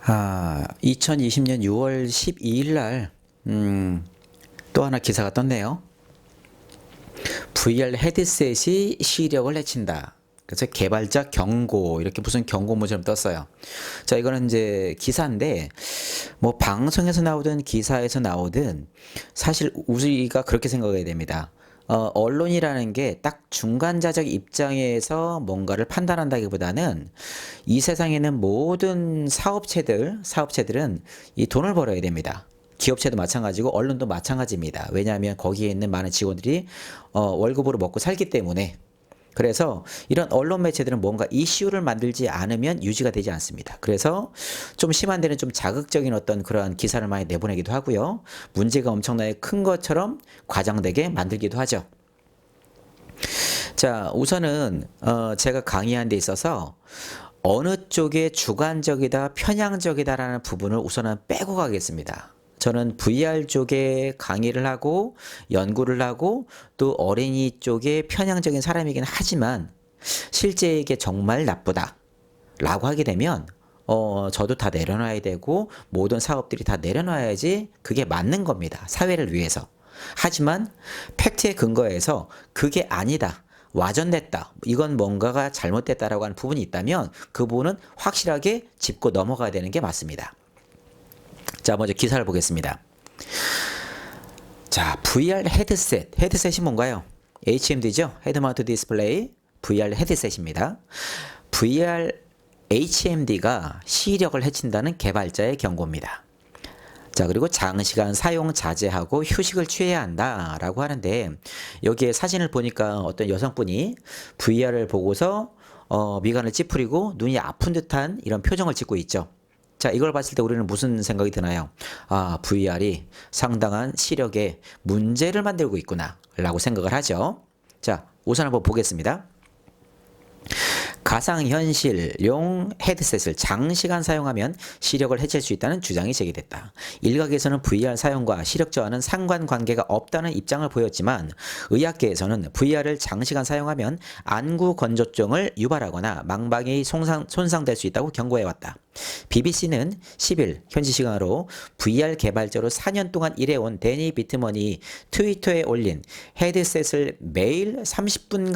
2020년 6월 12일 날, 또 하나 기사가 떴네요. VR 헤드셋이 시력을 해친다. 그래서 개발자 경고, 이렇게 무슨 경고문처럼 떴어요. 자, 이거는 이제 기사인데, 뭐 방송에서 나오든 기사에서 나오든 사실 우리가 그렇게 생각해야 됩니다. 언론이라는 게 딱 중간자적 입장에서 뭔가를 판단한다기보다는 이 세상에는 모든 사업체들은 이 돈을 벌어야 됩니다. 기업체도 마찬가지고 언론도 마찬가지입니다. 왜냐하면 거기에 있는 많은 직원들이 월급으로 먹고 살기 때문에. 그래서 이런 언론 매체들은 뭔가 이슈를 만들지 않으면 유지가 되지 않습니다. 그래서 좀 심한 데는 좀 자극적인 어떤 그러한 기사를 많이 내보내기도 하고요. 문제가 엄청나게 큰 것처럼 과장되게 만들기도 하죠. 자, 우선은 제가 강의한 데 있어서 어느 쪽에 주관적이다, 편향적이다라는 부분을 우선은 빼고 가겠습니다. 저는 VR 쪽에 강의를 하고 연구를 하고 또 어린이 쪽에 편향적인 사람이긴 하지만 실제 이게 정말 나쁘다 라고 하게 되면 저도 다 내려놔야 되고 모든 사업들이 다 내려놔야지 그게 맞는 겁니다. 사회를 위해서. 하지만 팩트에 근거해서 그게 아니다. 와전됐다. 이건 뭔가가 잘못됐다라고 하는 부분이 있다면 그 부분은 확실하게 짚고 넘어가야 되는 게 맞습니다. 자, 먼저 기사를 보겠습니다. 자, VR 헤드셋이 뭔가요? HMD죠? 헤드 마운트 디스플레이 VR 헤드셋입니다. VR HMD가 시력을 해친다는 개발자의 경고입니다. 자, 그리고 장시간 사용 자제하고 휴식을 취해야 한다라고 하는데 여기에 사진을 보니까 어떤 여성분이 VR을 보고서 미간을 찌푸리고 눈이 아픈 듯한 이런 표정을 짓고 있죠. 자, 이걸 봤을 때 우리는 무슨 생각이 드나요? VR이 상당한 시력에 문제를 만들고 있구나 라고 생각을 하죠. 자, 우선 한번 보겠습니다. 가상현실용 헤드셋을 장시간 사용하면 시력을 해칠 수 있다는 주장이 제기됐다. 일각에서는 VR 사용과 시력 저하는 상관관계가 없다는 입장을 보였지만 의학계에서는 VR을 장시간 사용하면 안구 건조증을 유발하거나 망막이 손상될 수 있다고 경고해왔다. BBC는 10일 현지 시간으로 VR 개발자로 4년 동안 일해온 데니 비트먼이 트위터에 올린 헤드셋을 매일 30분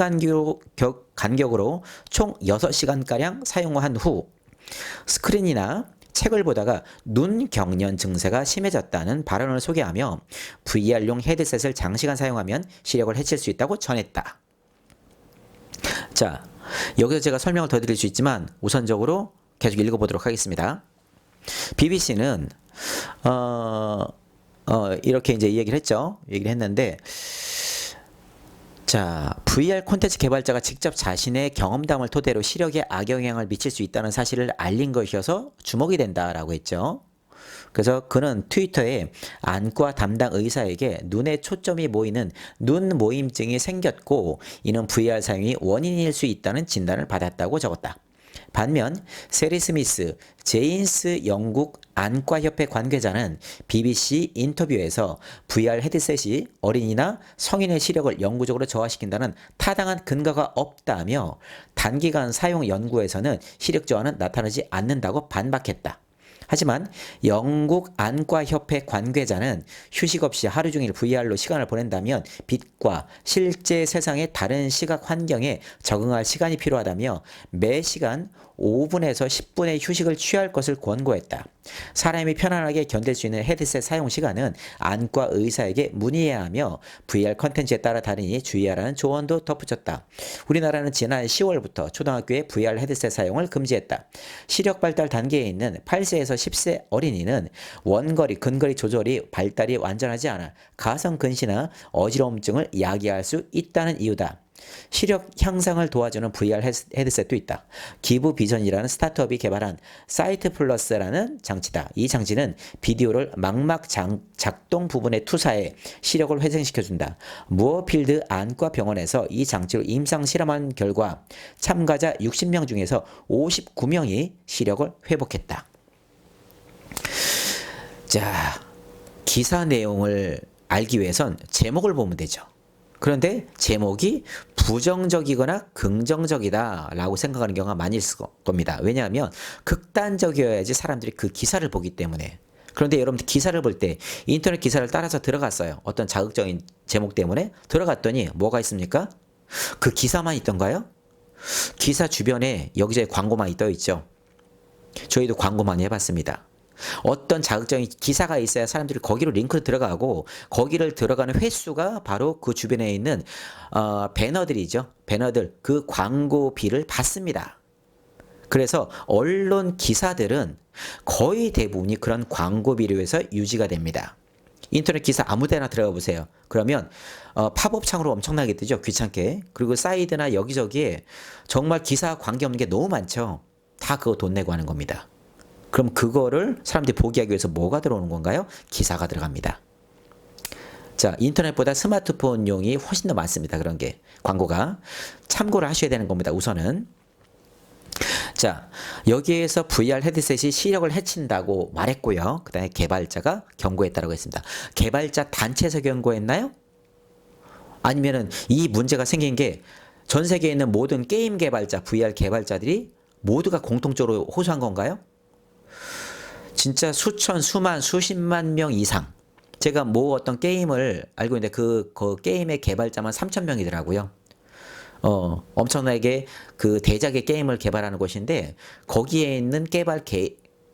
간격으로 총 6시간가량 사용한 후 스크린이나 책을 보다가 눈 경련 증세가 심해졌다는 발언을 소개하며 VR용 헤드셋을 장시간 사용하면 시력을 해칠 수 있다고 전했다. 자, 여기서 제가 설명을 더 드릴 수 있지만 우선적으로 계속 읽어보도록 하겠습니다. BBC는 이렇게 이제 얘기를 했죠. 얘기를 했는데, 자, VR 콘텐츠 개발자가 직접 자신의 경험담을 토대로 시력에 악영향을 미칠 수 있다는 사실을 알린 것이어서 주목이 된다라고 했죠. 그래서 그는 트위터에 안과 담당 의사에게 눈에 초점이 모이는 눈 모임증이 생겼고 이는 VR 사용이 원인일 수 있다는 진단을 받았다고 적었다. 반면 세리 스미스 제인스 영국 안과협회 관계자는 BBC 인터뷰에서 VR 헤드셋이 어린이나 성인의 시력을 영구적으로 저하시킨다는 타당한 근거가 없다며 단기간 사용 연구에서는 시력 저하는 나타나지 않는다고 반박했다. 하지만 영국 안과협회 관계자는 휴식 없이 하루 종일 VR로 시간을 보낸다면 빛과 실제 세상의 다른 시각 환경에 적응할 시간이 필요하다며 매 시간 5분에서 10분의 휴식을 취할 것을 권고했다. 사람이 편안하게 견딜 수 있는 헤드셋 사용 시간은 안과 의사에게 문의해야 하며 VR 컨텐츠에 따라 다르니 주의하라는 조언도 덧붙였다. 우리나라는 지난 10월부터 초등학교에 VR 헤드셋 사용을 금지했다. 시력 발달 단계에 있는 8세에서 10세 어린이는 원거리, 근거리 조절이 발달이 완전하지 않아 가성 근시나 어지러움증을 야기할 수 있다는 이유다. 시력 향상을 도와주는 VR 헤드셋도 있다. 기브 비전이라는 스타트업이 개발한 사이트 플러스라는 장치다. 이 장치는 비디오를 망막 작동 부분에 투사해 시력을 회생시켜준다. 무어필드 안과병원에서 이 장치로 임상 실험한 결과 참가자 60명 중에서 59명이 시력을 회복했다. 자, 기사 내용을 알기 위해선 제목을 보면 되죠. 그런데 제목이 부정적이거나 긍정적이다 라고 생각하는 경우가 많이 있을 겁니다. 왜냐하면 극단적이어야지 사람들이 그 기사를 보기 때문에. 그런데 여러분들 기사를 볼 때 인터넷 기사를 따라서 들어갔어요. 어떤 자극적인 제목 때문에 들어갔더니 뭐가 있습니까? 그 기사만 있던가요? 기사 주변에 여기저기 광고만 떠 있죠. 저희도 광고 많이 해봤습니다. 어떤 자극적인 기사가 있어야 사람들이 거기로 링크를 들어가고 거기를 들어가는 횟수가 바로 그 주변에 있는 배너들이죠. 배너들 그 광고비를 받습니다. 그래서 언론 기사들은 거의 대부분이 그런 광고비를 위해서 유지가 됩니다. 인터넷 기사 아무 데나 들어가 보세요. 그러면 팝업 창으로 엄청나게 뜨죠. 귀찮게. 그리고 사이드나 여기저기에 정말 기사와 관계없는 게 너무 많죠. 다 그거 돈 내고 하는 겁니다. 그럼 그거를 사람들이 보기 하기 위해서 뭐가 들어오는 건가요? 기사가 들어갑니다. 자, 인터넷보다 스마트폰용이 훨씬 더 많습니다. 그런 게 광고가. 참고를 하셔야 되는 겁니다. 우선은. 자, 여기에서 VR 헤드셋이 시력을 해친다고 말했고요. 그 다음에 개발자가 경고했다고 했습니다. 개발자 단체에서 경고했나요? 아니면은 이 문제가 생긴 게 전 세계에 있는 모든 게임 개발자, VR 개발자들이 모두가 공통적으로 호소한 건가요? 진짜 수천, 수만, 수십만 명 이상. 제가 뭐 어떤 게임을 알고 있는데 그 게임의 개발자만 3,000명이더라고요. 엄청나게 그 대작의 게임을 개발하는 곳인데 거기에 있는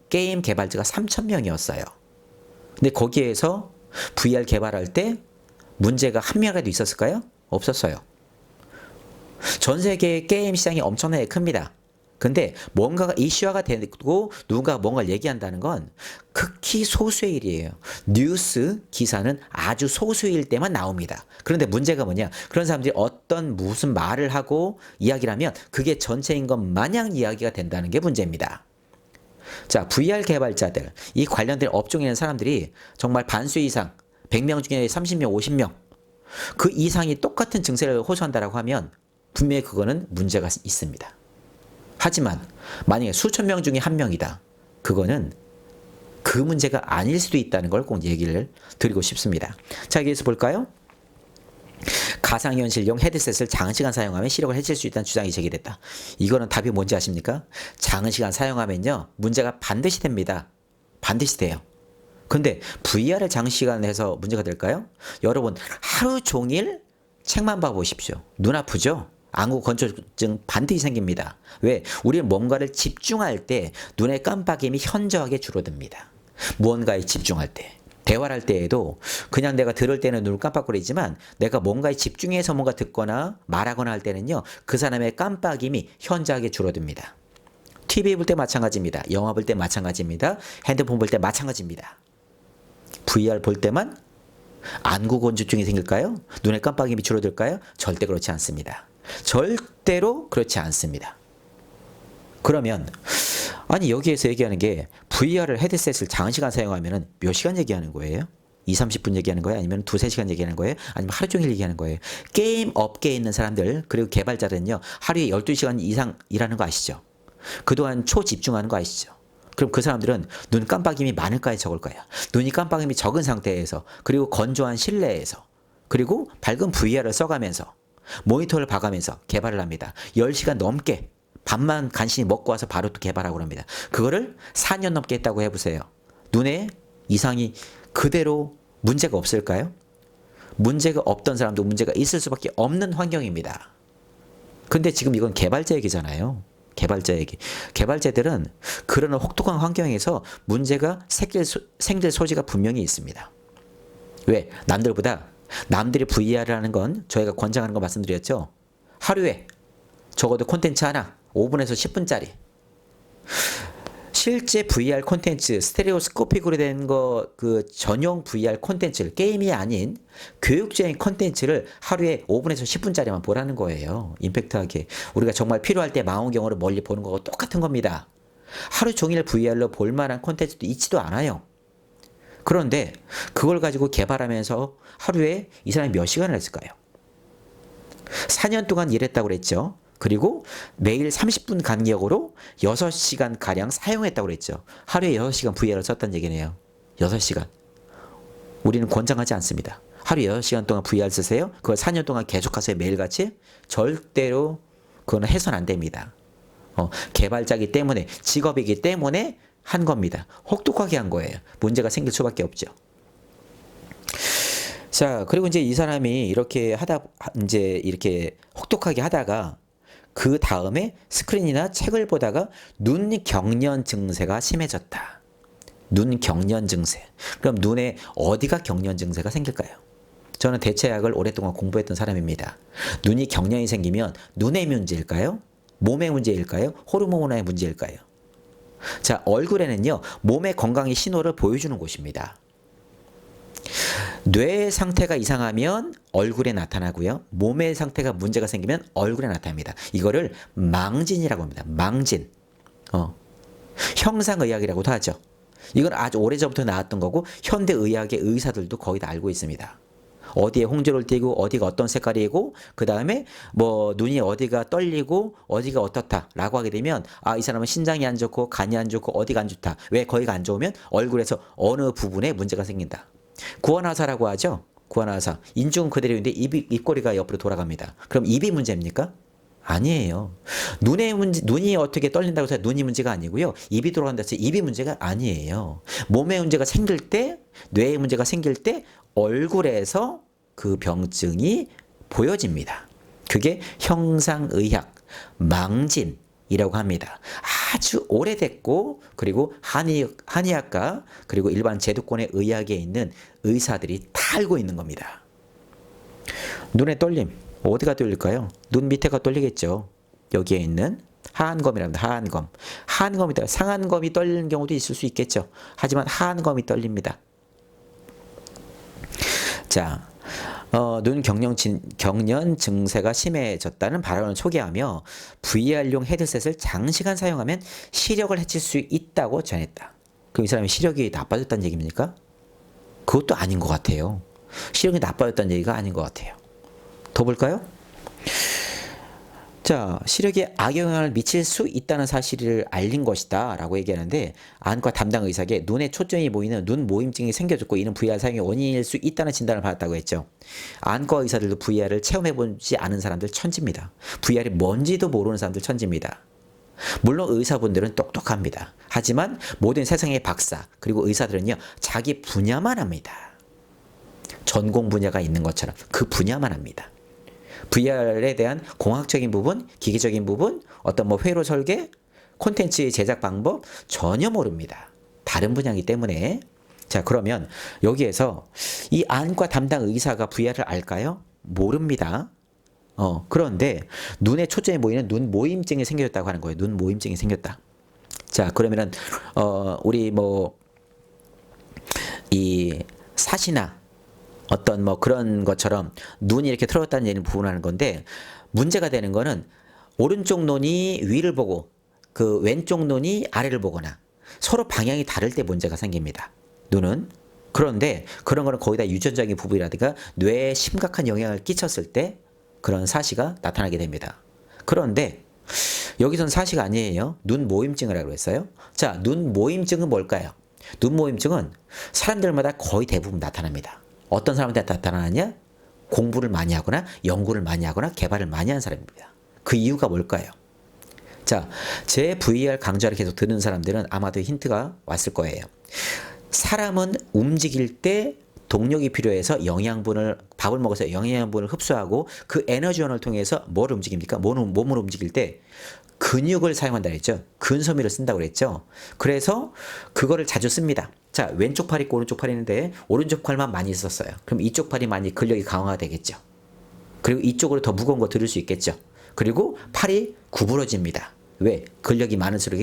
게임 개발자가 3,000명이었어요. 근데 거기에서 VR 개발할 때 문제가 한 명이라도 있었을까요? 없었어요. 전 세계의 게임 시장이 엄청나게 큽니다. 근데 뭔가가 이슈화가 되고 누군가 뭔가를 얘기한다는 건 극히 소수의 일이에요. 뉴스 기사는 아주 소수일 때만 나옵니다. 그런데 문제가 뭐냐? 그런 사람들이 무슨 말을 하고 이야기를 하면 그게 전체인 것 마냥 이야기가 된다는 게 문제입니다. 자, VR 개발자들, 이 관련된 업종에 있는 사람들이 정말 반수 이상, 100명 중에 30명, 50명 그 이상이 똑같은 증세를 호소한다고 하면 분명히 그거는 문제가 있습니다. 하지만 만약에 수천 명 중에 한 명이다. 그거는 그 문제가 아닐 수도 있다는 걸 꼭 얘기를 드리고 싶습니다. 자, 여기에서 볼까요? 가상현실용 헤드셋을 장시간 사용하면 시력을 해칠 수 있다는 주장이 제기됐다. 이거는 답이 뭔지 아십니까? 장시간 사용하면요. 문제가 반드시 됩니다. 반드시 돼요. 근데 VR을 장시간 해서 문제가 될까요? 여러분 하루 종일 책만 봐보십시오. 눈 아프죠? 안구 건조증 반드시 생깁니다. 왜? 우리는 뭔가를 집중할 때 눈의 깜빡임이 현저하게 줄어듭니다. 무언가에 집중할 때. 대화를 할 때에도 그냥 내가 들을 때는 눈을 깜빡거리지만 내가 뭔가에 집중해서 뭔가 듣거나 말하거나 할 때는요. 그 사람의 깜빡임이 현저하게 줄어듭니다. TV 볼 때 마찬가지입니다. 영화 볼 때 마찬가지입니다. 핸드폰 볼 때 마찬가지입니다. VR 볼 때만 안구 건조증이 생길까요? 눈의 깜빡임이 줄어들까요? 절대 그렇지 않습니다. 절대로 그렇지 않습니다. 그러면 아니 여기에서 얘기하는 게 VR을 헤드셋을 장시간 사용하면 몇 시간 얘기하는 거예요? 2, 30분 얘기하는 거예요? 아니면 2, 3시간 얘기하는 거예요? 아니면 하루 종일 얘기하는 거예요? 게임 업계에 있는 사람들 그리고 개발자들은요. 하루에 12시간 이상 일하는 거 아시죠? 그동안 초집중하는 거 아시죠? 그럼 그 사람들은 눈 깜빡임이 많을까요? 적을까요? 눈이 깜빡임이 적은 상태에서 그리고 건조한 실내에서 그리고 밝은 VR을 써가면서 모니터를 봐가면서 개발을 합니다. 10시간 넘게 밥만 간신히 먹고 와서 바로 또 개발하고 합니다. 그거를 4년 넘게 했다고 해보세요. 눈에 이상이 그대로 문제가 없을까요? 문제가 없던 사람도 문제가 있을 수밖에 없는 환경입니다. 근데 지금 이건 개발자 얘기잖아요. 개발자 얘기. 개발자들은 그런 혹독한 환경에서 문제가 생길 소지가 분명히 있습니다. 왜? 남들이 VR을 하는 건 저희가 권장하는 거 말씀드렸죠. 하루에 적어도 콘텐츠 하나 5분에서 10분짜리 실제 VR 콘텐츠 스테레오스코픽으로 된 그 전용 VR 콘텐츠를 게임이 아닌 교육적인 콘텐츠를 하루에 5분에서 10분짜리만 보라는 거예요. 임팩트하게 우리가 정말 필요할 때 망원경으로 멀리 보는 거하고 똑같은 겁니다. 하루 종일 VR로 볼만한 콘텐츠도 있지도 않아요. 그런데 그걸 가지고 개발하면서 하루에 이 사람이 몇 시간을 했을까요? 4년 동안 일했다고 그랬죠. 그리고 매일 30분 간격으로 6시간 가량 사용했다고 그랬죠. 하루에 6시간 VR을 썼다는 얘기네요. 6시간. 우리는 권장하지 않습니다. 하루 6시간 동안 VR 쓰세요? 그걸 4년 동안 계속 하세요? 매일같이? 절대로 그거는 해서는 안 됩니다. 개발자이기 때문에, 직업이기 때문에 한 겁니다. 혹독하게 한 거예요. 문제가 생길 수밖에 없죠. 자, 그리고 이제 이 사람이 이렇게 이제 이렇게 혹독하게 하다가 그 다음에 스크린이나 책을 보다가 눈 경련 증세가 심해졌다. 눈 경련 증세. 그럼 눈에 어디가 경련 증세가 생길까요? 저는 대체학을 오랫동안 공부했던 사람입니다. 눈이 경련이 생기면 눈의 문제일까요? 몸의 문제일까요? 호르몬의 문제일까요? 자, 얼굴에는요, 몸의 건강의 신호를 보여주는 곳입니다. 뇌 상태가 이상하면 얼굴에 나타나고요. 몸의 상태가 문제가 생기면 얼굴에 나타납니다. 이거를 망진이라고 합니다. 망진. 형상의학이라고도 하죠. 이건 아주 오래전부터 나왔던 거고 현대의학의 의사들도 거의 다 알고 있습니다. 어디에 홍조를 띄고 어디가 어떤 색깔이고 그 다음에 뭐 눈이 어디가 떨리고 어디가 어떻다라고 하게 되면 이 사람은 신장이 안 좋고 간이 안 좋고 어디가 안 좋다. 왜 거기가 안 좋으면 얼굴에서 어느 부분에 문제가 생긴다. 구안화사라고 하죠. 구안화사. 인중은 그대로인데 입꼬리가 옆으로 돌아갑니다. 그럼 입이 문제입니까? 아니에요. 눈이 어떻게 떨린다고 해서 눈이 문제가 아니고요. 입이 돌아간다고 해서 입이 문제가 아니에요. 몸에 문제가 생길 때, 뇌에 문제가 생길 때 얼굴에서 그 병증이 보여집니다. 그게 형상의학, 망진이라고 합니다. 아주 오래됐고 그리고 한의학과 그리고 일반 제도권의 의학에 있는 의사들이 다 알고 있는 겁니다. 눈의 떨림. 어디가 떨릴까요? 눈 밑에가 떨리겠죠. 여기에 있는 하안검이랍니다. 하안검. 하안검이 떨려. 상안검이 떨리는 경우도 있을 수 있겠죠. 하지만 하안검이 떨립니다. 자, 눈 경련 증세가 심해졌다는 발언을 소개하며 VR용 헤드셋을 장시간 사용하면 시력을 해칠 수 있다고 전했다. 그럼 이 사람이 시력이 나빠졌다는 얘기입니까? 그것도 아닌 것 같아요. 시력이 나빠졌다는 얘기가 아닌 것 같아요. 더 볼까요? 자, 시력에 악영향을 미칠 수 있다는 사실을 알린 것이다 라고 얘기하는데 안과 담당 의사에게 눈에 초점이 보이는 눈 모임증이 생겨졌고 이는 VR 사용의 원인일 수 있다는 진단을 받았다고 했죠. 안과 의사들도 VR을 체험해보지 않은 사람들 천지입니다. VR이 뭔지도 모르는 사람들 천지입니다. 물론 의사분들은 똑똑합니다. 하지만 모든 세상의 박사 그리고 의사들은요 자기 분야만 합니다. 전공 분야가 있는 것처럼 그 분야만 합니다. VR에 대한 공학적인 부분, 기계적인 부분, 어떤 뭐 회로 설계, 콘텐츠 제작 방법 전혀 모릅니다. 다른 분야이기 때문에. 자, 그러면 여기에서 이 안과 담당 의사가 VR을 알까요? 모릅니다. 그런데 눈에 초점이 보이는 눈 모임증이 생겼다고 하는 거예요. 눈 모임증이 생겼다. 자, 그러면은 우리 뭐 이 사시나 어떤 뭐 그런 것처럼 눈이 이렇게 틀어졌다는 얘기를 부분하는 건데 문제가 되는 거는 오른쪽 눈이 위를 보고 그 왼쪽 눈이 아래를 보거나 서로 방향이 다를 때 문제가 생깁니다. 눈은. 그런데 그런 거는 거의 다 유전적인 부분이라든가 뇌에 심각한 영향을 끼쳤을 때 그런 사시가 나타나게 됩니다. 그런데 여기선 사시가 아니에요. 눈 모임증이라고 했어요. 자, 눈 모임증은 뭘까요? 눈 모임증은 사람들마다 거의 대부분 나타납니다. 어떤 사람한테 나타나느냐? 공부를 많이 하거나 연구를 많이 하거나 개발을 많이 한 사람입니다. 그 이유가 뭘까요? 자, 제 VR 강좌를 계속 듣는 사람들은 아마도 힌트가 왔을 거예요. 사람은 움직일 때 동력이 필요해서 밥을 먹어서 영양분을 흡수하고 그 에너지원을 통해서 뭘 움직입니까? 몸을 움직일 때 근육을 사용한다 그랬죠. 근섬유를 쓴다고 그랬죠. 그래서 그거를 자주 씁니다. 자, 왼쪽 팔 있고 오른쪽 팔 있는데 오른쪽 팔만 많이 썼어요. 그럼 이쪽 팔이 많이 근력이 강화가 되겠죠. 그리고 이쪽으로 더 무거운 거 들을 수 있겠죠. 그리고 팔이 구부러집니다. 왜? 근력이 많을수록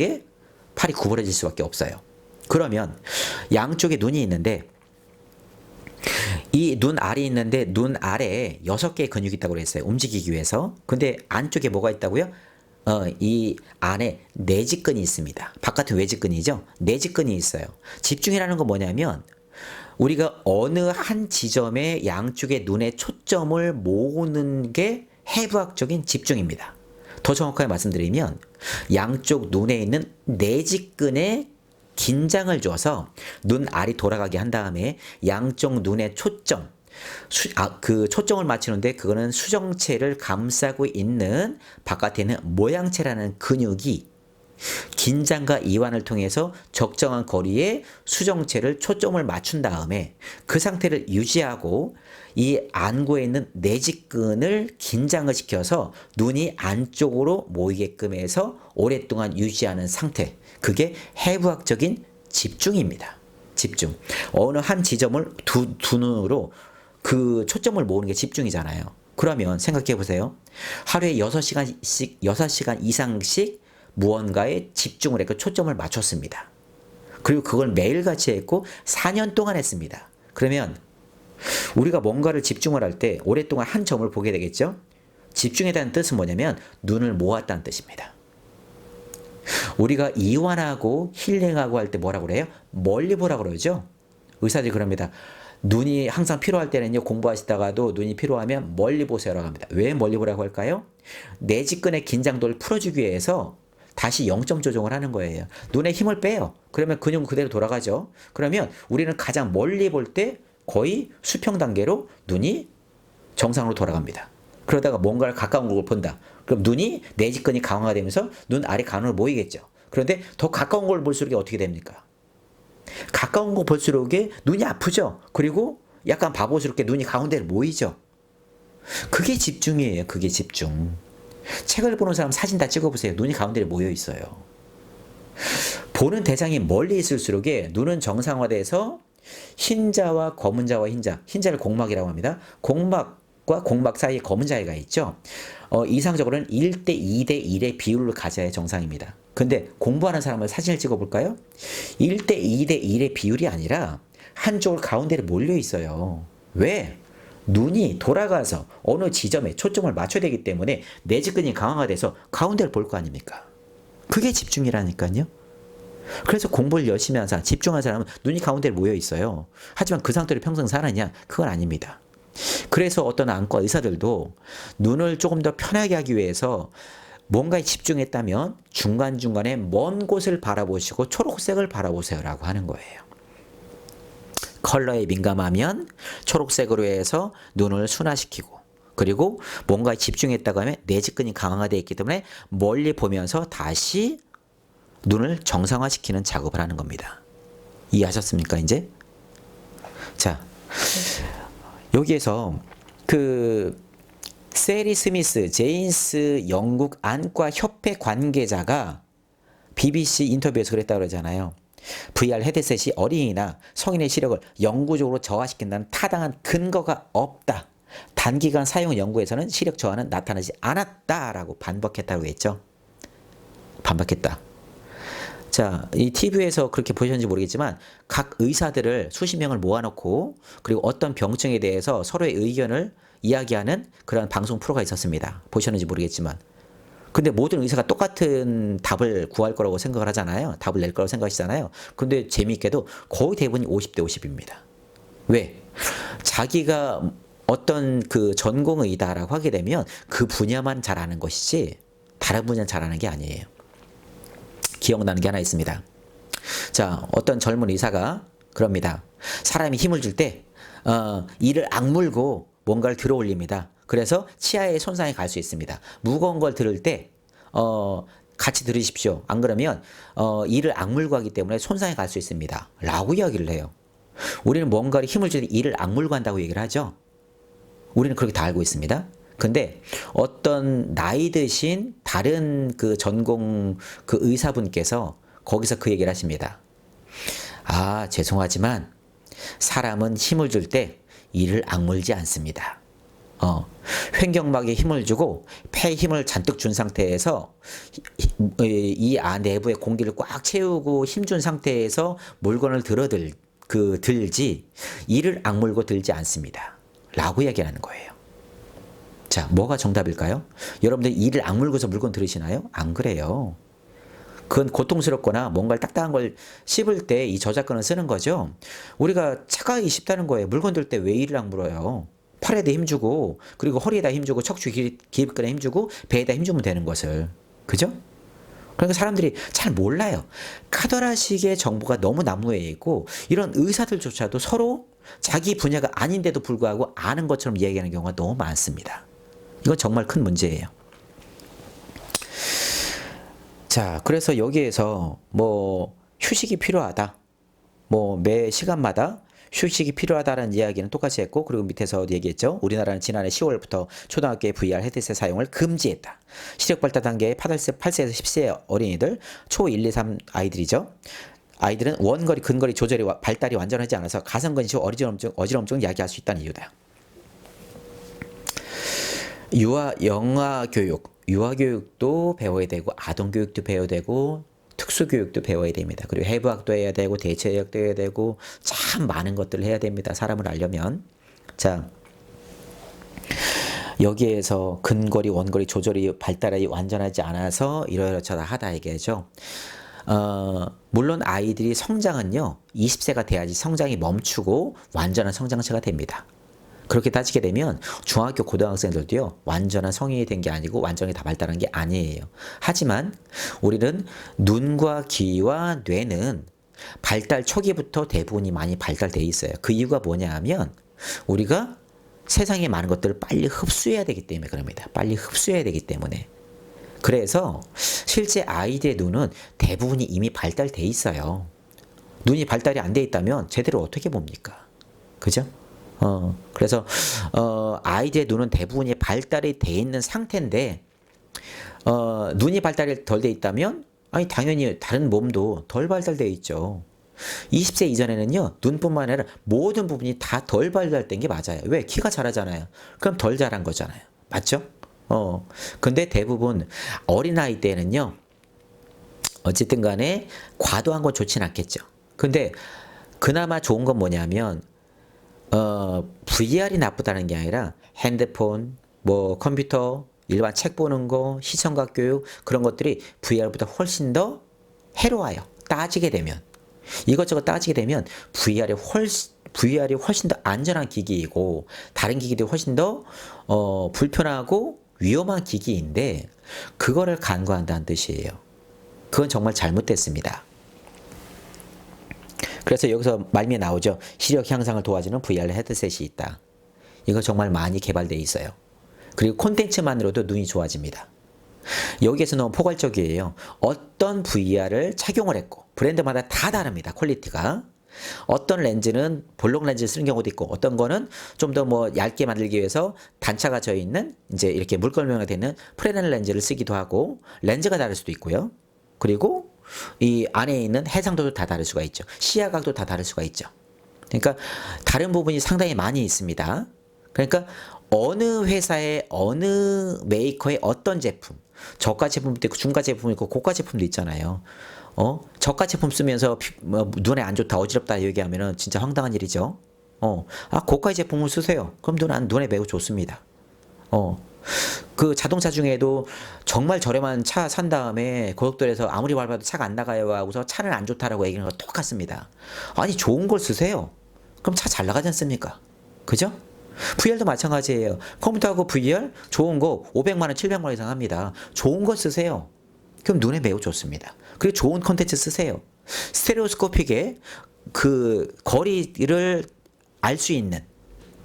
팔이 구부러질 수밖에 없어요. 그러면 양쪽에 눈이 있는데 이 눈 알이 있는데 눈 아래에 6개의 근육이 있다고 그랬어요. 움직이기 위해서. 근데 안쪽에 뭐가 있다고요? 이 안에 내직근이 있습니다. 바깥은 외직근이죠. 내직근이 있어요. 집중이라는 건 뭐냐면 우리가 어느 한 지점에 양쪽의 눈의 초점을 모으는 게 해부학적인 집중입니다. 더 정확하게 말씀드리면 양쪽 눈에 있는 내직근에 긴장을 줘서 눈 알이 돌아가게 한 다음에 양쪽 눈의 초점, 그 초점을 맞추는데 그거는 수정체를 감싸고 있는 바깥에 있는 모양체라는 근육이 긴장과 이완을 통해서 적정한 거리에 수정체를 초점을 맞춘 다음에 그 상태를 유지하고 이 안구에 있는 내직근을 긴장을 시켜서 눈이 안쪽으로 모이게끔 해서 오랫동안 유지하는 상태. 그게 해부학적인 집중입니다. 집중. 어느 한 지점을 두 눈으로 그 초점을 모으는 게 집중이잖아요. 그러면 생각해 보세요. 하루에 6시간 이상씩 무언가에 집중을 했고 초점을 맞췄습니다. 그리고 그걸 매일같이 했고 4년 동안 했습니다. 그러면 우리가 뭔가를 집중을 할 때 오랫동안 한 점을 보게 되겠죠? 집중했다는 뜻은 뭐냐면 눈을 모았다는 뜻입니다. 우리가 이완하고 힐링하고 할 때 뭐라고 그래요? 멀리 보라고 그러죠? 의사들이 그럽니다. 눈이 항상 피로할 때는요, 공부하시다가도 눈이 피로하면 멀리 보세요라고 합니다. 왜 멀리 보라고 할까요? 내직근의 긴장도를 풀어주기 위해서 다시 0점 조정을 하는 거예요. 눈에 힘을 빼요. 그러면 근육은 그대로 돌아가죠. 그러면 우리는 가장 멀리 볼 때 거의 수평 단계로 눈이 정상으로 돌아갑니다. 그러다가 뭔가를 가까운 걸 본다. 그럼 눈이 내직근이 강화되면서 눈 아래 간으로 모이겠죠. 그런데 더 가까운 걸 볼수록 어떻게 됩니까? 가까운 거 볼수록 눈이 아프죠. 그리고 약간 바보스럽게 눈이 가운데로 모이죠. 그게 집중이에요. 그게 집중. 책을 보는 사람 사진 다 찍어보세요. 눈이 가운데로 모여 있어요. 보는 대상이 멀리 있을수록 눈은 정상화돼서 흰자와 검은자와 흰자를 공막이라고 합니다. 공막과 공막 사이에 검은 자위가 있죠. 이상적으로는 1대 2대 1의 비율을 가져야 정상입니다. 근데 공부하는 사람을 사진을 찍어볼까요? 1대 2대 1의 비율이 아니라 한쪽을 가운데로 몰려 있어요. 왜? 눈이 돌아가서 어느 지점에 초점을 맞춰야 되기 때문에 내직근이 강화가 돼서 가운데를 볼 거 아닙니까? 그게 집중이라니까요. 그래서 공부를 열심히 하는 사람, 집중하는 사람은 눈이 가운데로 모여 있어요. 하지만 그 상태로 평생 살았냐? 그건 아닙니다. 그래서 어떤 안과 의사들도 눈을 조금 더 편하게 하기 위해서 뭔가에 집중했다면 중간중간에 먼 곳을 바라보시고 초록색을 바라보세요라고 하는 거예요. 컬러에 민감하면 초록색으로 해서 눈을 순화시키고, 그리고 뭔가에 집중했다고 하면 내직근이 강화되어 있기 때문에 멀리 보면서 다시 눈을 정상화시키는 작업을 하는 겁니다. 이해하셨습니까, 이제? 자, 여기에서 세리 스미스, 제인스 영국 안과 협회 관계자가 BBC 인터뷰에서 그랬다고 그러잖아요. VR 헤드셋이 어린이나 성인의 시력을 영구적으로 저하시킨다는 타당한 근거가 없다. 단기간 사용 연구에서는 시력 저하는 나타나지 않았다라고 반박했다고 했죠. 반박했다. 자, 이 TV에서 그렇게 보셨는지 모르겠지만 각 의사들을 수십 명을 모아놓고 그리고 어떤 병증에 대해서 서로의 의견을 이야기하는 그런 방송 프로가 있었습니다. 보셨는지 모르겠지만. 근데 모든 의사가 똑같은 답을 구할 거라고 생각을 하잖아요. 답을 낼 거라고 생각하시잖아요. 근데 재미있게도 거의 대부분이 50대 50입니다. 왜? 자기가 어떤 그 전공의다라고 하게 되면 그 분야만 잘하는 것이지 다른 분야는 잘하는 게 아니에요. 기억나는 게 하나 있습니다. 자, 어떤 젊은 의사가 그럽니다. 사람이 힘을 줄 때 이를 악물고 뭔가를 들어 올립니다. 그래서 치아에 손상이 갈 수 있습니다. 무거운 걸 들을 때 같이 들으십시오. 안 그러면 이를 악물고 하기 때문에 손상이 갈 수 있습니다. 라고 이야기를 해요. 우리는 뭔가를 힘을 줄 때 이를 악물고 한다고 얘기를 하죠. 우리는 그렇게 다 알고 있습니다. 근데 어떤 나이 드신 다른 그 전공 그 의사분께서 거기서 그 얘기를 하십니다. 아, 죄송하지만 사람은 힘을 줄 때 이를 악물지 않습니다. 횡격막에 힘을 주고 폐에 힘을 잔뜩 준 상태에서 이 내부의 공기를 꽉 채우고 힘준 상태에서 물건을 들지 이를 악물고 들지 않습니다. 라고 얘기하는 거예요. 자, 뭐가 정답일까요? 여러분들 이를 악물고서 물건 들으시나요? 안 그래요. 그건 고통스럽거나 뭔가를 딱딱한 걸 씹을 때 이 저작권을 쓰는 거죠. 우리가 차가이 씹다는 거예요. 물건 들 때 왜 이를 악물어요? 팔에다 힘주고 그리고 허리에다 힘주고 척추 기립근에 힘주고 배에다 힘주면 되는 것을. 그죠? 그러니까 사람들이 잘 몰라요. 카더라식의 정보가 너무 난무해 있고 이런 의사들조차도 서로 자기 분야가 아닌데도 불구하고 아는 것처럼 이야기하는 경우가 너무 많습니다. 이건 정말 큰 문제예요. 자, 그래서 여기에서 뭐 휴식이 필요하다. 뭐 매 시간마다 휴식이 필요하다는 이야기는 똑같이 했고, 그리고 밑에서 얘기했죠. 우리나라는 지난해 10월부터 초등학교의 VR 헤드셋 사용을 금지했다. 시력 발달 단계의 8세에서 10세 어린이들, 초 1, 2, 3 아이들이죠. 아이들은 원거리, 근거리 조절이 발달이 완전하지 않아서 가성근시 후 어지럼증을 야기할 수 있다는 이유다. 영아 교육, 유아 교육도 배워야 되고 아동 교육도 배워야 되고 특수교육도 배워야 됩니다. 그리고 해부학도 해야 되고 대체의학도 해야 되고 참 많은 것들을 해야 됩니다. 사람을 알려면. 자, 여기에서 근거리, 원거리 조절이 발달이 완전하지 않아서 이러저러다 하다 얘기죠. 물론 아이들이 성장은요 20세가 돼야지 성장이 멈추고 완전한 성장체가 됩니다. 그렇게 따지게 되면 중학교 고등학생들도요 완전한 성인이 된 게 아니고 완전히 다 발달한 게 아니에요. 하지만 우리는 눈과 귀와 뇌는 발달 초기부터 대부분이 많이 발달되어 있어요. 그 이유가 뭐냐 하면 우리가 세상에 많은 것들을 빨리 흡수해야 되기 때문에 그럽니다. 빨리 흡수해야 되기 때문에. 그래서 실제 아이들의 눈은 대부분이 이미 발달돼 있어요. 눈이 발달이 안 돼 있다면 제대로 어떻게 봅니까? 그죠? 그래서 아이들의 눈은 대부분이 발달이 돼 있는 상태인데 눈이 발달이 덜 돼 있다면 아니 당연히 다른 몸도 덜 발달돼 있죠. 20세 이전에는요 눈뿐만 아니라 모든 부분이 다 덜 발달된 게 맞아요. 왜? 키가 자라잖아요. 그럼 덜 자란 거잖아요. 맞죠? 근데 대부분 어린아이 때는요 어쨌든 간에 과도한 건 좋진 않겠죠. 근데 그나마 좋은 건 뭐냐면 VR이 나쁘다는 게 아니라 핸드폰, 뭐 컴퓨터, 일반 책 보는 거, 시청각 교육 그런 것들이 VR보다 훨씬 더 해로워요. 따지게 되면 이것저것 따지게 되면 VR이 훨씬 더 안전한 기기이고 다른 기기들이 훨씬 더 불편하고 위험한 기기인데 그거를 간과한다는 뜻이에요. 그건 정말 잘못됐습니다. 그래서 여기서 말미에 나오죠. 시력 향상을 도와주는 VR 헤드셋이 있다. 이거 정말 많이 개발되어 있어요. 그리고 콘텐츠만으로도 눈이 좋아집니다. 여기에서 너무 포괄적이에요. 어떤 VR을 착용을 했고 브랜드마다 다 다릅니다. 퀄리티가. 어떤 렌즈는 볼록 렌즈를 쓰는 경우도 있고 어떤 거는 좀 더 뭐 얇게 만들기 위해서 단차가 져 있는 이제 이렇게 물걸명이 되는 프레넬 렌즈를 쓰기도 하고 렌즈가 다를 수도 있고요. 그리고 이 안에 있는 해상도도 다 다를 수가 있죠. 시야각도 다 다를 수가 있죠. 그러니까 다른 부분이 상당히 많이 있습니다. 그러니까 어느 회사의 어느 메이커의 어떤 제품, 저가 제품도 있고 중가 제품도 있고 고가 제품도 있잖아요. 저가 제품 쓰면서 눈에 안 좋다, 어지럽다 얘기하면은 진짜 황당한 일이죠. 고가의 제품을 쓰세요. 그럼 눈에 매우 좋습니다. 그 자동차 중에도 정말 저렴한 차 산 다음에 고속도로에서 아무리 밟아도 차가 안 나가요 하고서 차는 안 좋다라고 얘기하는 거 똑같습니다. 아니 좋은 걸 쓰세요. 그럼 차 잘 나가지 않습니까? 그죠? VR도 마찬가지예요. 컴퓨터하고 VR 좋은 거 500만 원, 700만 원 이상 합니다. 좋은 거 쓰세요. 그럼 눈에 매우 좋습니다. 그리고 좋은 콘텐츠 쓰세요. 스테레오스코픽에 그 거리를 알 수 있는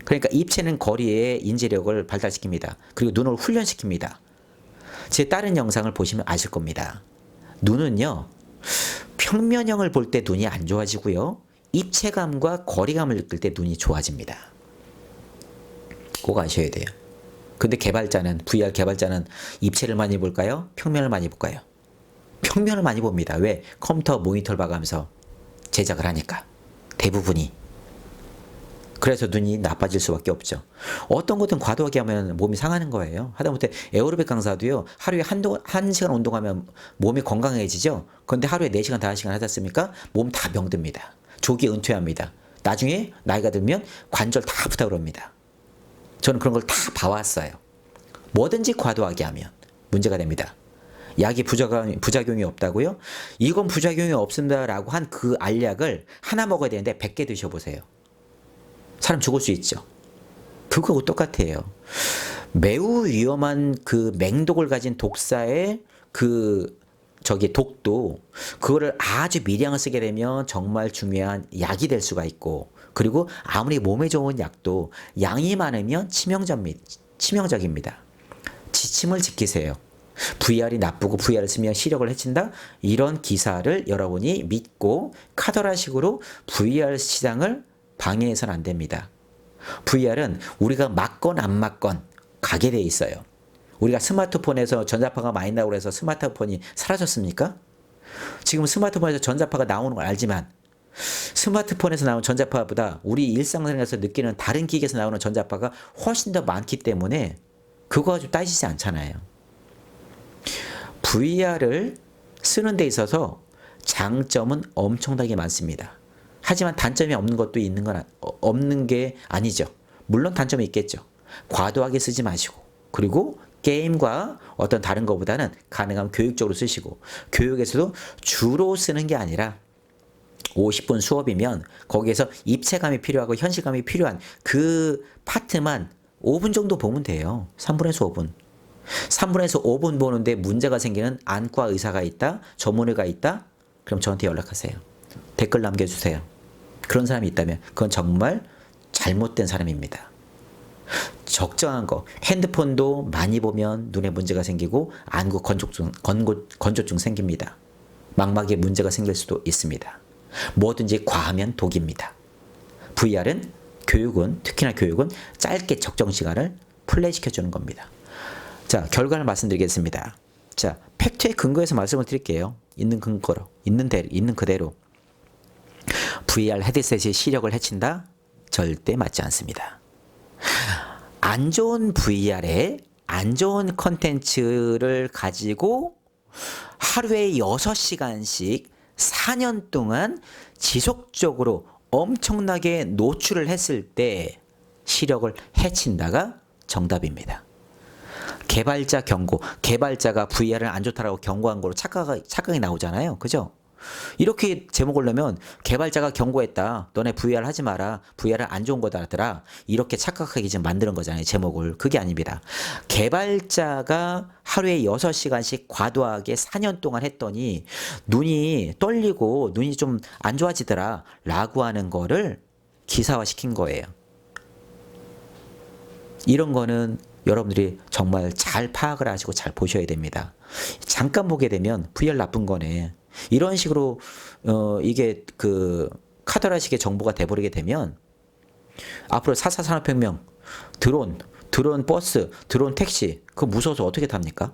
그러니까 입체는 거리의 인지력을 발달시킵니다. 그리고 눈을 훈련시킵니다. 제 다른 영상을 보시면 아실 겁니다. 눈은요. 평면형을 볼 때 눈이 안 좋아지고요. 입체감과 거리감을 느낄 때 눈이 좋아집니다. 꼭 아셔야 돼요. 근데 VR 개발자는 입체를 많이 볼까요? 평면을 많이 볼까요? 평면을 많이 봅니다. 왜? 컴퓨터 모니터를 봐가면서 제작을 하니까. 대부분이. 그래서 눈이 나빠질 수밖에 없죠. 어떤 것은 과도하게 하면 몸이 상하는 거예요. 하다못해 에어로빅 강사도요. 하루에 한 시간 운동하면 몸이 건강해지죠. 그런데 하루에 4시간, 5시간 하지 않습니까? 몸 다 병듭니다. 조기 은퇴합니다. 나중에 나이가 들면 관절 다 아프다 그럽니다. 저는 그런 걸 다 봐왔어요. 뭐든지 과도하게 하면 문제가 됩니다. 약이 부작용이 없다고요? 이건 부작용이 없습니다라고 한 그 알약을 하나 먹어야 되는데 100개 드셔보세요. 사람 죽을 수 있죠. 그거하고 똑같아요. 매우 위험한 그 맹독을 가진 독사의 그 저기 독도 그거를 아주 미량을 쓰게 되면 정말 중요한 약이 될 수가 있고, 그리고 아무리 몸에 좋은 약도 양이 많으면 치명적입니다. 지침을 지키세요. VR이 나쁘고 VR을 쓰면 시력을 해친다? 이런 기사를 여러분이 믿고 카더라식으로 VR 시장을 방해해서는 안 됩니다. VR은 우리가 맞건 안 맞건 가게 돼 있어요. 우리가 스마트폰에서 전자파가 많이 나오고 해서 스마트폰이 사라졌습니까? 지금 스마트폰에서 전자파가 나오는 걸 알지만 스마트폰에서 나오는 전자파보다 우리 일상생활에서 느끼는 다른 기기에서 나오는 전자파가 훨씬 더 많기 때문에 그거 가지고 따지지 않잖아요. VR을 쓰는 데 있어서 장점은 엄청나게 많습니다. 하지만 단점이 없는 게 아니죠. 물론 단점이 있겠죠. 과도하게 쓰지 마시고, 그리고 게임과 어떤 다른 것보다는 가능하면 교육적으로 쓰시고, 교육에서도 주로 쓰는 게 아니라 50분 수업이면 거기에서 입체감이 필요하고 현실감이 필요한 그 파트만 5분 정도 보면 돼요. 3분에서 5분. 3분에서 5분 보는데 문제가 생기는 안과 의사가 있다, 전문의가 있다? 그럼 저한테 연락하세요. 댓글 남겨주세요. 그런 사람이 있다면 그건 정말 잘못된 사람입니다. 적정한 거, 핸드폰도 많이 보면 눈에 문제가 생기고 안구 건조증 생깁니다. 망막에 문제가 생길 수도 있습니다. 뭐든지 과하면 독입니다. VR은 특히나 교육은 짧게 적정 시간을 플레이시켜주는 겁니다. 자, 결과를 말씀드리겠습니다. 자, 팩트에 근거해서 말씀을 드릴게요. 있는 근거로, 있는 그대로. VR 헤드셋이 시력을 해친다? 절대 맞지 않습니다. 안 좋은 VR에 안 좋은 컨텐츠를 가지고 하루에 6시간씩 4년 동안 지속적으로 엄청나게 노출을 했을 때 시력을 해친다가 정답입니다. 개발자 경고, 개발자가 VR은 안 좋다라고 경고한 거로 착각이 나오잖아요. 그죠? 이렇게 제목을 넣으면 개발자가 경고했다. 너네 VR 하지 마라. VR은 안 좋은 거다더라. 이렇게 착각하게 지금 만드는 거잖아요. 제목을. 그게 아닙니다. 개발자가 하루에 6시간씩 과도하게 4년 동안 했더니 눈이 떨리고 눈이 좀 안 좋아지더라. 라고 하는 거를 기사화시킨 거예요. 이런 거는 여러분들이 정말 잘 파악을 하시고 잘 보셔야 됩니다. 잠깐 보게 되면 VR 나쁜 거네. 이런 식으로 이게 그 카더라식의 정보가 돼버리게 되면 앞으로 4차 산업혁명, 드론 버스, 드론 택시 그거 무서워서 어떻게 탑니까?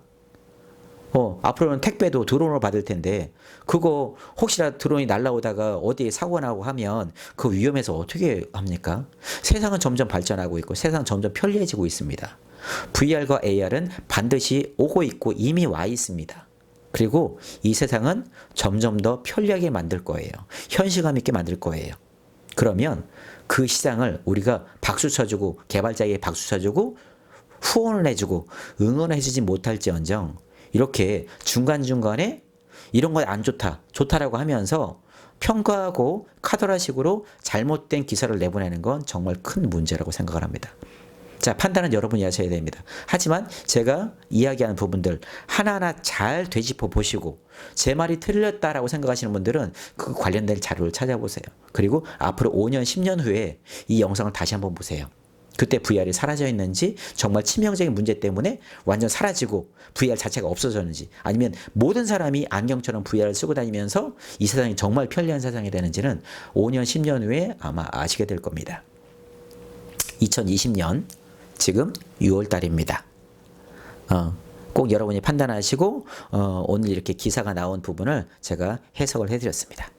앞으로는 택배도 드론으로 받을 텐데 그거 혹시라도 드론이 날아오다가 어디에 사고가 나고 하면 그 위험해서 어떻게 합니까? 세상은 점점 발전하고 있고 세상은 점점 편리해지고 있습니다. VR과 AR은 반드시 오고 있고 이미 와 있습니다. 그리고 이 세상은 점점 더 편리하게 만들 거예요. 현실감 있게 만들 거예요. 그러면 그 시장을 우리가 박수 쳐주고 개발자에게 박수 쳐주고 후원을 해주고 응원해주지 못할지언정 이렇게 중간중간에 이런 거 안 좋다, 좋다라고 하면서 평가하고 카더라식으로 잘못된 기사를 내보내는 건 정말 큰 문제라고 생각을 합니다. 자, 판단은 여러분이 하셔야 됩니다. 하지만 제가 이야기하는 부분들 하나하나 잘 되짚어 보시고 제 말이 틀렸다라고 생각하시는 분들은 그 관련된 자료를 찾아보세요. 그리고 앞으로 5년, 10년 후에 이 영상을 다시 한번 보세요. 그때 VR이 사라져 있는지 정말 치명적인 문제 때문에 완전 사라지고 VR 자체가 없어졌는지 아니면 모든 사람이 안경처럼 VR을 쓰고 다니면서 이 세상이 정말 편리한 세상이 되는지는 5년, 10년 후에 아마 아시게 될 겁니다. 2020년 지금 6월 달입니다. 꼭 여러분이 판단하시고 오늘 이렇게 기사가 나온 부분을 제가 해석을 해드렸습니다.